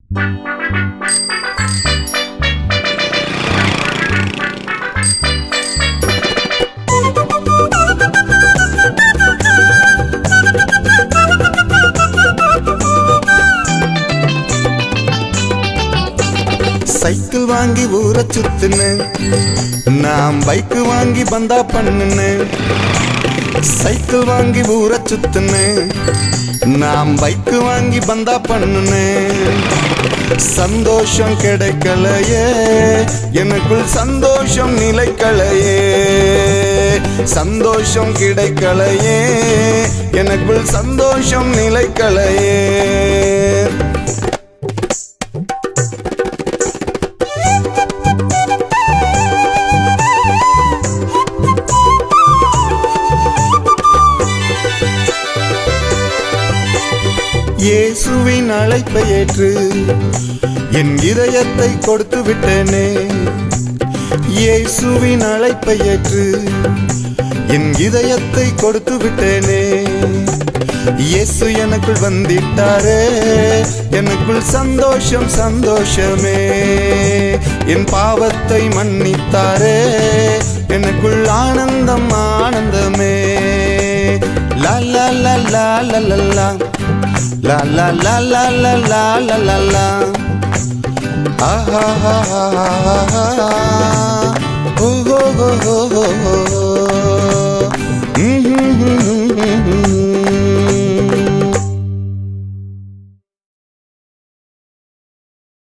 Cycle வாங்கி ஊரை சுத்துன்னு, நான் பைக்கு வாங்கி பந்தா பண்ணுன்னு. சைக்கிள் வாங்கி ஊரை சுத்துன்னு, நான் பைக்கு வாங்கி பந்தா பண்ணுன்னு. சந்தோஷம் கிடைக்கலையே, எனக்குள் சந்தோஷம் நிலைக்கலையே. சந்தோஷம் கிடைக்கலையே, எனக்குள் சந்தோஷம் நிலைக்கலையே. இயேசுவின் அழைப்பை ஏற்று என் இதயத்தை கொடுத்து விட்டேனே. இயேசுவின் அழைப்பை ஏற்று என் இதயத்தை கொடுத்து விட்டேனே. இயேசு எனக்குள் வந்திட்டாரே, எனக்குள் சந்தோஷம் சந்தோஷமே. என் பாவத்தை மன்னித்தாரே, எனக்குள் ஆனந்தம் ஆனந்தமே. லா லா லா லா லா லா லா la la la la la la la la la ah ah ah ah ah